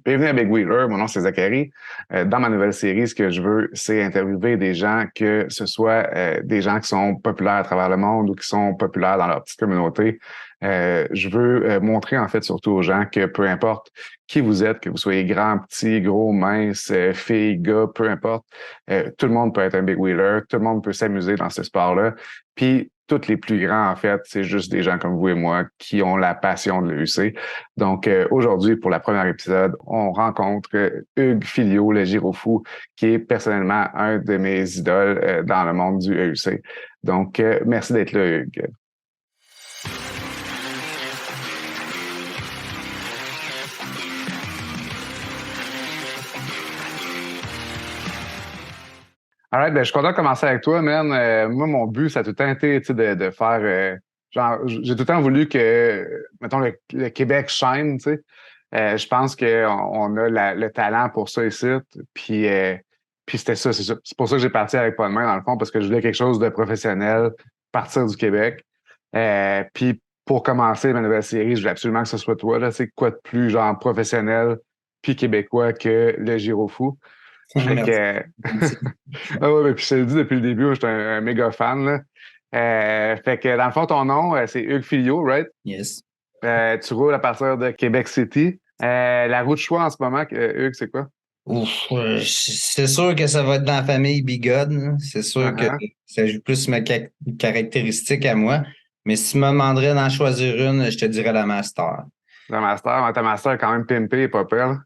Bienvenue à Big Wheeler, mon nom c'est Zachary. Dans ma nouvelle série, ce que je veux, c'est interviewer des gens, que ce soit des gens qui sont populaires à travers le monde ou qui sont populaires dans leur petite communauté. Je veux montrer en fait surtout aux gens que peu importe qui vous êtes, que vous soyez grand, petit, gros, mince, fille, gars, peu importe, tout le monde peut être un Big Wheeler, tout le monde peut s'amuser dans ce sport-là. Puis tous les plus grands, en fait, c'est juste des gens comme vous et moi qui ont la passion de l'EUC. Donc, aujourd'hui, pour la première épisode, on rencontre Hugues Filliot, le Girofou, qui est personnellement un de mes idoles dans le monde du EUC. Donc, merci d'être là, Hugues. All right, ben, je suis content de commencer avec toi, man. Moi, mon but, ça a tout le temps été de faire... genre, j'ai tout le temps voulu que, mettons, le Québec shine, tu sais. Je pense qu'on a le talent pour ça ici. Puis, puis c'était ça, c'est ça. C'est pour ça que j'ai parti avec Pas de main, dans le fond, parce que je voulais quelque chose de professionnel, partir du Québec. Puis pour commencer ma nouvelle série, je voulais absolument que ce soit toi, là. C'est quoi de plus, genre, professionnel puis québécois que le Girofou. Fait Merci. que... ah ouais, puis je te l'ai dit depuis le début, moi, j'étais un méga fan, là. Fait que dans le fond, ton nom, c'est Hugues Filliot, right? Yes. Tu roules à partir de Québec City. La route de choix en ce moment, Hugues, c'est quoi? Ouf, c'est sûr que ça va être dans la famille Bigode, hein. C'est sûr que Uh-huh. ça joue plus ma caractéristique à moi. Mais si tu me demanderais d'en choisir une, je te dirais la Master. Le master, ta master est quand même pimpé et pas pire, là.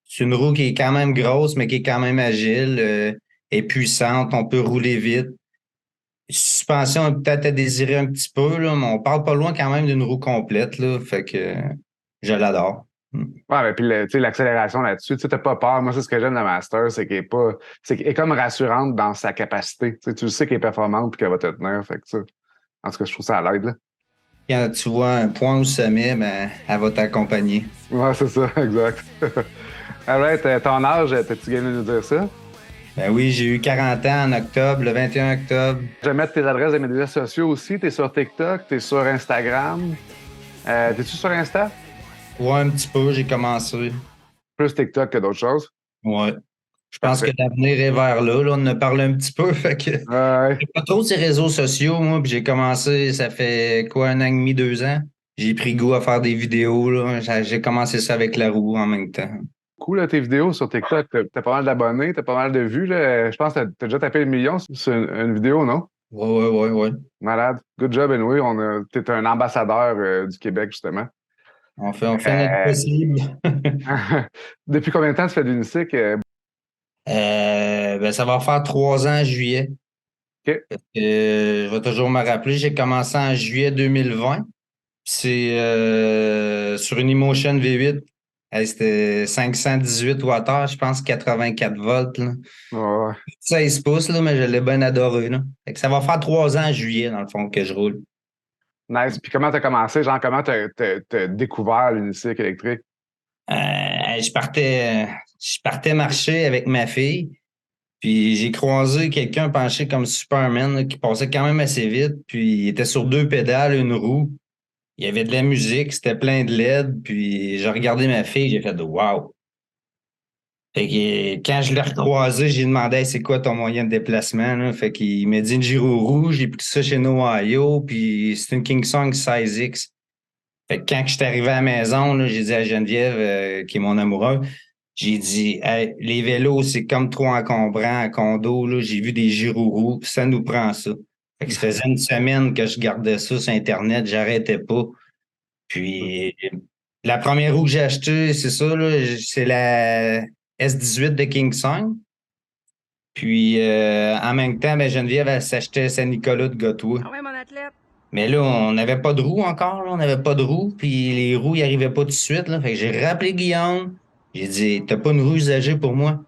C'est une roue qui est quand même grosse, mais qui est quand même agile, est puissante, on peut rouler vite. Suspension est peut-être à désirer un petit peu, là, mais on parle pas loin quand même d'une roue complète, là, fait que je l'adore. Ouais, mais puis tu sais, l'accélération là-dessus, tu sais, t'as pas peur. Moi, c'est ce que j'aime de la master, c'est qu'elle est comme rassurante dans sa capacité. Tu le sais qu'elle est performante et qu'elle va te tenir. Fait que ça, en tout cas, je trouve ça à l'aide, là. Quand tu vois un point au sommet, ben, elle va t'accompagner. Ouais, c'est ça, exact. All right, ton âge, t'as-tu gagné de nous dire ça? Ben oui, j'ai eu 40 ans en octobre, le 21 octobre. Je vais mettre tes adresses des médias sociaux aussi. T'es sur TikTok, t'es sur Instagram. T'es-tu sur Insta? Ouais, un petit peu, j'ai commencé. Plus TikTok que d'autres choses. Ouais. Je pense que Parfait. l'avenir est vers là. Là, on en a parlé un petit peu. Fait que Ouais. j'ai pas trop ces réseaux sociaux, moi, puis j'ai commencé, ça fait quoi, un an et demi, 2 ans. J'ai pris goût à faire des vidéos, là. J'ai commencé ça avec la roue en même temps. Cool, là, tes vidéos sur TikTok. T'as pas mal d'abonnés, t'as pas mal de vues, là. Je pense que t'as déjà tapé le million sur une vidéo, non? Ouais, ouais, ouais, ouais. Malade. Good job, anyway. T'es un ambassadeur du Québec, justement. On fait notre Euh, possible. Depuis combien de temps tu fais de l'unicycle? Ben, ça va faire 3 ans en juillet. OK. Je vais toujours me rappeler, j'ai commencé en juillet 2020. C'est sur une Emotion V8. Hey, c'était 518 Wh, je pense 84 volts. Là. Ouais. 16 pouces, là, mais je l'ai bien adoré. Là. Fait que ça va faire 3 ans en juillet, dans le fond, que je roule. Nice. Puis comment t'as commencé? Genre, comment t'as découvert l'unicycle électrique? Je partais marcher avec ma fille, puis j'ai croisé quelqu'un penché comme Superman là, qui passait quand même assez vite, puis il était sur 2 pédales, une roue. Il y avait de la musique, c'était plein de LED, puis j'ai regardé ma fille, j'ai fait wow. Fait que quand je l'ai recroisé, j'ai demandé hey, c'est quoi ton moyen de déplacement, là? Fait qu'il m'a dit une Giro rouge, j'ai pris ça chez Ohio, puis c'est une Kingsong 16X. Fait que quand je suis arrivé à la maison, là, j'ai dit à Geneviève, qui est mon amoureux, j'ai dit hey, les vélos, c'est comme trop encombrant à condo, là. J'ai vu des Giro rouges, ça nous prend ça. Fait que ça faisait une semaine que je gardais ça sur Internet, j'arrêtais pas. Puis la première roue que j'ai achetée, c'est ça, là, c'est la S18 de Kingsong. Puis en même temps, ben, Geneviève, elle s'achetait Saint-Nicolas de Gotwa. Ah ouais, mon athlète. Mais là, on n'avait pas de roue encore, là, on n'avait pas de roue, puis les roues, ils n'arrivaient pas tout de suite. Là. Fait que j'ai rappelé Guillaume. J'ai dit, t'as pas une roue usagée pour moi?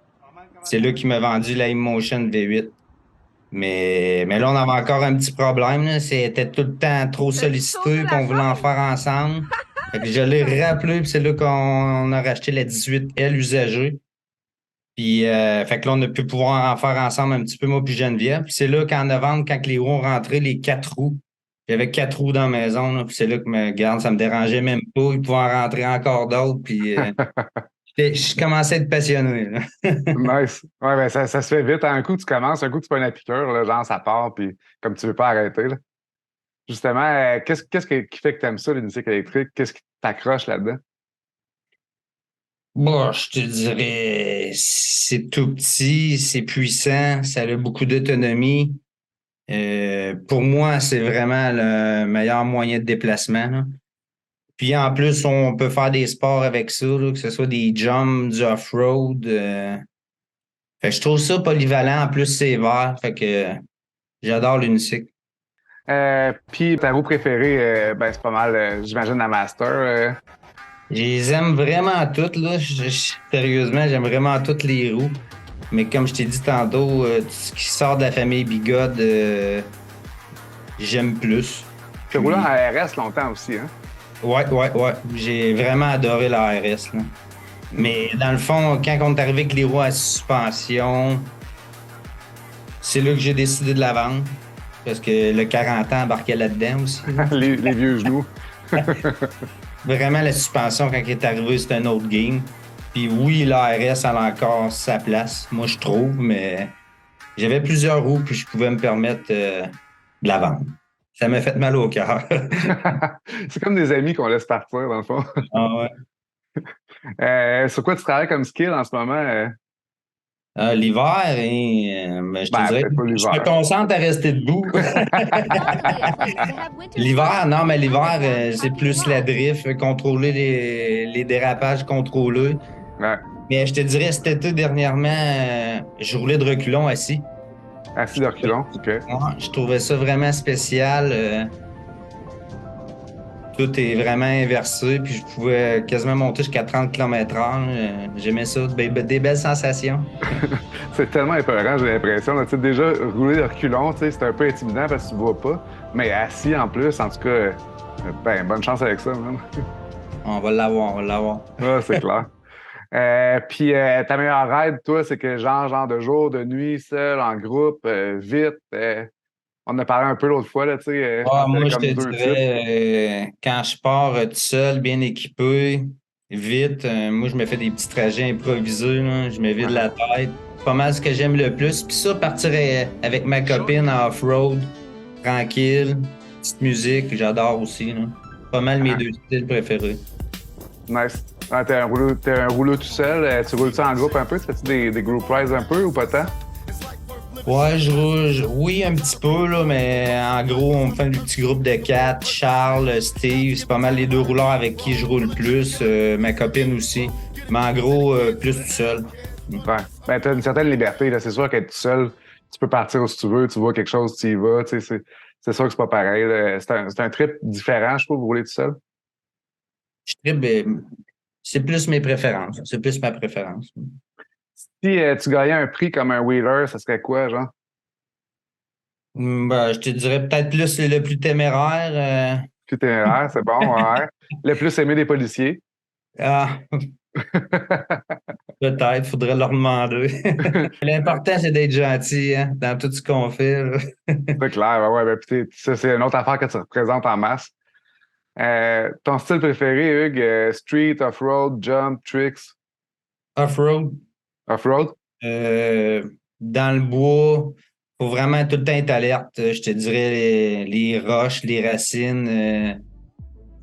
C'est là qu'il m'a vendu la Emotion V8. Mais là, on avait encore un petit problème. Là. C'était tout le temps trop T'as-tu sauté sollicité, puis la on voulait en chaise? faire ensemble. Fait que je l'ai rappelé, puis c'est là qu'on a racheté la 18L usagée. Puis, fait que là, on a pu pouvoir en faire ensemble un petit peu, moi puis Geneviève. Puis c'est là qu'en novembre, quand les roues ont rentré, les 4 roues, j'avais 4 roues dans la maison. Là, puis c'est là que, me garde, ça me dérangeait même pas. Il pouvait en rentrer encore d'autres. Puis Je commençais à être passionné, là. Nice. Ouais, ben ça se fait vite. Un coup, tu commences, un coup, tu fais une piqûre, là, genre, ça part, puis comme tu veux pas arrêter, là. Justement, qui fait que tu aimes ça, les musiques électriques? Qu'est-ce qui t'accroche là-dedans? Bon, je te dirais, c'est tout petit, c'est puissant, ça a beaucoup d'autonomie. Pour moi, c'est vraiment le meilleur moyen de déplacement, là. Puis en plus, on peut faire des sports avec ça, là, que ce soit des jumps, du off-road. Fait que je trouve ça polyvalent. En plus, c'est vert. Fait que j'adore l'unicycle. Puis ta roue préférée, ben, c'est pas mal, j'imagine, la Master. Je les aime vraiment toutes, là. Sérieusement, j'aime vraiment toutes les roues. Mais comme je t'ai dit tantôt, tout ce qui sort de la famille Bigode, j'aime plus. Tu roulé en Puis, RS longtemps aussi, hein? ouais. J'ai vraiment adoré la RS, là. Mais dans le fond, quand on est arrivé avec les roues à suspension, c'est là que j'ai décidé de la vendre. Parce que le 40 ans embarquait là-dedans aussi, là. Les vieux genoux. Vraiment, la suspension, quand elle est arrivée, c'était un autre game. Puis oui, l'ARS, elle a encore sa place, moi, je trouve, mais j'avais plusieurs roues, puis je pouvais me permettre de la vendre. Ça m'a fait mal au cœur. C'est comme des amis qu'on laisse partir, dans le fond. Ah ouais. Sur quoi tu travailles comme skill en ce moment? L'hiver, ben, je te Ben, dirais, peut-être pas je me l'hiver. concentre à rester debout. L'hiver, non, mais l'hiver, c'est plus la drift, contrôler les dérapages contrôlés. Ouais. Mais je te dirais, cet été, dernièrement, je roulais de reculons assis. Assis de reculons, OK. Ouais, je trouvais ça vraiment spécial. Tout est vraiment inversé, puis je pouvais quasiment monter jusqu'à 30 km/h. J'aimais ça, des belles sensations. C'est tellement épeurant, j'ai l'impression. Là. Tu sais, déjà, rouler de reculons, tu sais, c'est un peu intimidant parce que tu vois pas. Mais assis en plus, en tout cas, ben, bonne chance avec ça, man. On va l'avoir, on va l'avoir. Ah, c'est clair. Puis ta meilleure ride, toi, c'est que genre de jour, de nuit, seul, en groupe, vite. On en a parlé un peu l'autre fois, là, tu sais. Je Ah, pense qu'il y avait moi, je te comme deux types. dirais, quand je pars tout seul, bien équipé, vite, moi, je me fais des petits trajets improvisés, là, je me vide la Uh-huh. tête. Pas mal ce que j'aime le plus. Puis ça, partir avec ma copine en off-road, tranquille, petite musique, j'adore aussi, là. Pas mal mes Uh-huh. deux styles préférés. Nice. Ah, t'es un rouleau tout seul. Tu roules ça en groupe un peu? Tu fais-tu des group rides un peu ou pas tant? Ouais, oui, un petit peu, là, mais en gros, on me fait un petit groupe de quatre. Charles, Steve, c'est pas mal les deux rouleurs avec qui je roule plus. Ma copine aussi. Mais en gros, plus tout seul. Ouais. Ben, t'as une certaine liberté, là. C'est sûr qu'être tout seul, tu peux partir où tu veux, tu vois quelque chose, tu y vas. Tu sais, c'est sûr que c'est pas pareil, là. C'est un trip différent, je trouve, rouler tout seul. Je tripe, c'est plus mes préférences. C'est plus ma préférence. Si tu gagnais un prix comme un wheeler, ça serait quoi, genre? Ben, je te dirais peut-être plus le plus téméraire. Plus téméraire, c'est bon, ouais. Le plus aimé des policiers. Ah, peut-être, faudrait leur demander. L'important, c'est d'être gentil, hein, dans tout ce qu'on fait, là. C'est clair, ouais, ouais. Ben, puis ça, c'est une autre affaire que tu représentes en masse. Ton style préféré, Hugues, street, off-road, jump, tricks, Off-road. off-road? Dans le bois, faut vraiment tout le temps être alerte. Je te dirais les roches, les racines.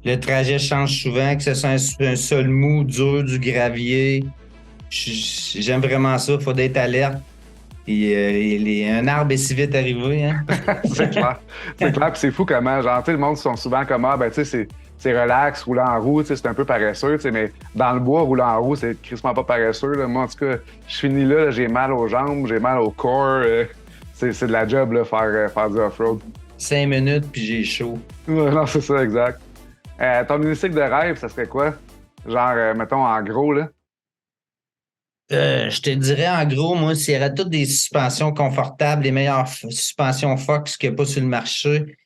Le trajet change souvent, que ce soit un sol mou, dur, du gravier. J'aime vraiment ça. Faut être alerte. Et, un arbre est si vite arrivé, hein? C'est clair. C'est clair, puis c'est fou comment, genre, tu sais, le monde sont souvent comme, ah, ben, tu sais, c'est relax, rouler en roue, tu sais, c'est un peu paresseux, tu sais, mais dans le bois, rouler en roue, c'est crissement pas paresseux, là. Moi, en tout cas, je finis là, j'ai mal aux jambes, j'ai mal au corps, c'est de la job, là, faire du off-road. 5 minutes, puis j'ai chaud. Ouais, non, c'est ça, exact. Ton unicycle de rêve, ça serait quoi? Genre, mettons, en gros, là. Je te dirais, en gros, moi, s'il y aurait toutes des suspensions confortables, les meilleures suspensions Fox qu'il n'y a pas sur le marché,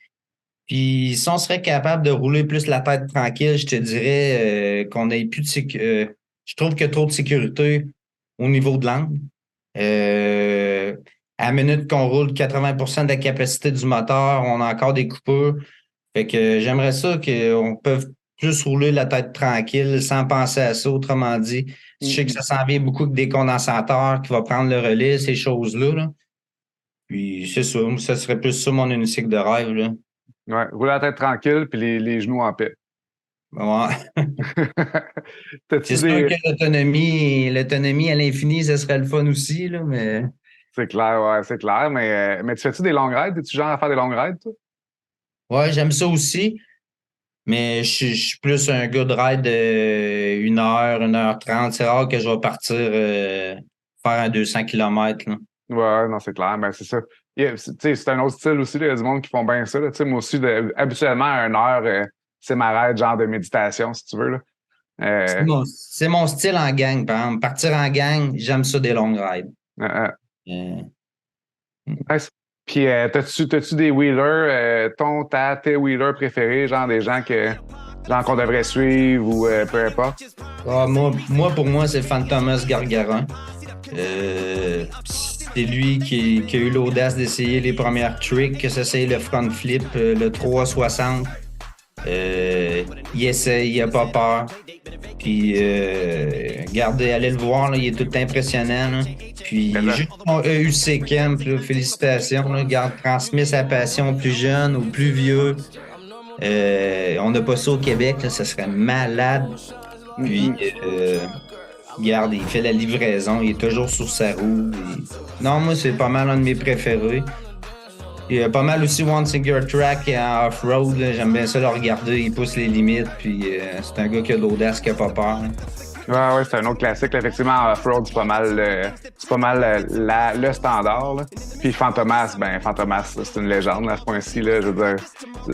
puis si on serait capable de rouler plus la tête tranquille, je te dirais qu'on ait plus de je trouve qu'il y a trop de sécurité au niveau de l'angle. À la minute qu'on roule 80% de la capacité du moteur, on a encore des coupures. Fait que j'aimerais ça qu'on peut plus rouler la tête tranquille, sans penser à ça. Autrement dit, je sais que ça s'en vient beaucoup que des condensateurs qui vont prendre le relais, ces choses-là. Là. Puis c'est ça, ça serait plus ça mon unicycle de rêve. Là. Ouais, rouler la tête tranquille puis les genoux en paix. Ouais. T'as-tu C'est sûr des. que l'autonomie à l'infini, ce serait le fun aussi, là, mais. C'est clair, ouais, c'est clair. Mais tu fais-tu des longues rides? Es-tu genre à faire des longues rides, toi? Ouais, j'aime ça aussi. Mais je suis plus un gars de ride de 1 heure 30. C'est rare que je vais partir faire un 200 km. Là. Ouais, non, c'est clair. Ben, c'est ça. Tu sais, c'est un autre style aussi. Là. Il y a du monde qui font bien ça. Là. Tu sais, moi aussi, habituellement, à 1 heure, c'est ma ride, genre de méditation, si tu veux. Là. C'est mon style en gang, par exemple. Partir en gang, j'aime ça des longues rides. Euh, Euh, nice. Puis, t'as-tu des wheelers, tes wheelers préférés, genre des gens genre qu'on devrait suivre ou peu importe? pour moi, c'est Fantomas Gargarin. C'est lui qui a eu l'audace d'essayer les premières tricks, que ça c'est le front flip, le 360. Il essaie, il n'a pas peur. Puis, regardez, allez le voir, là, il est tout impressionnant. Là. Puis, juste son EUC Camp, là, félicitations. Là, garde, transmet sa passion aux plus jeunes, aux plus vieux. On n'a pas ça au Québec, là, ça serait malade. Puis, regarde, il fait la livraison, il est toujours sur sa roue. Non, moi, c'est pas mal un de mes préférés. Il y a pas mal aussi One Single Track en off-road. Là. J'aime bien ça le regarder. Il pousse les limites. Puis c'est un gars qui a de l'audace, qui a pas peur. Hein. Ouais, c'est un autre classique. Là. Effectivement, off-road, c'est pas mal le standard. Là. Puis Fantomas, c'est une légende à ce point-ci. Là, je veux dire,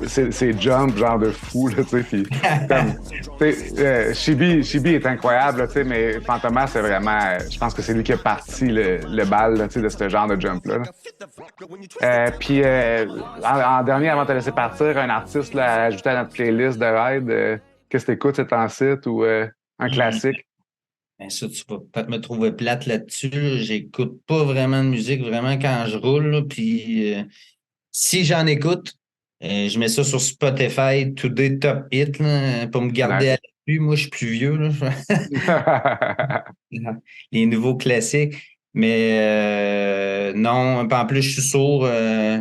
c'est jump genre de fou. Là, puis, Chibi est incroyable, là, mais Fantomas, c'est vraiment, je pense que c'est lui qui a parti le bal là, de ce genre de jump-là. Là. Puis en dernier, avant de te laisser partir, un artiste là, à ajouter à notre playlist de ride, qu'est-ce que t'écoutes, c'est en site ou un classique? Ben ça, tu vas peut-être me trouver plate là-dessus. Là. J'écoute pas vraiment de musique, vraiment quand je roule. Là. Puis si j'en écoute, je mets ça sur Spotify, Today Top Hit, là, pour me garder à l'affût. Moi, je suis plus vieux. Là. Les nouveaux classiques. Mais non, en plus, je suis sourd.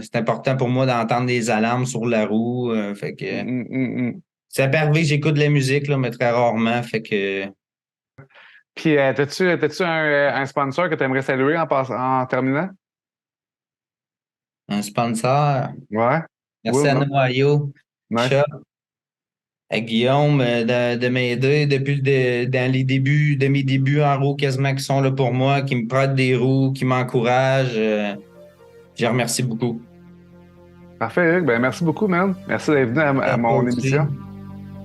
C'est important pour moi d'entendre des alarmes sur la roue. Fait que ça peut arriver que j'écoute de la musique, là, mais très rarement. Fait que. Puis, t'as-tu un sponsor que tu aimerais saluer en terminant? Un sponsor. Ouais. Merci à Noyo. Nice. Shop. À Guillaume de m'aider dans les débuts, de mes débuts en roue quasiment qui sont là pour moi, qui me prêtent des roues, qui m'encouragent. Je les remercie beaucoup. Parfait, Hugues. Ben, merci beaucoup, man. Merci d'être venu à mon émission.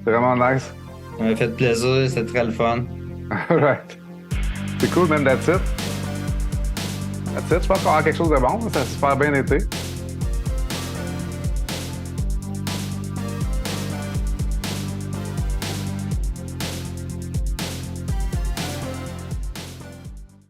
C'est vraiment nice. Ça m'a fait plaisir, c'était très le fun. All right. C'est cool, man. That's it. Je pense qu'on va avoir quelque chose de bon. Ça a super bien été.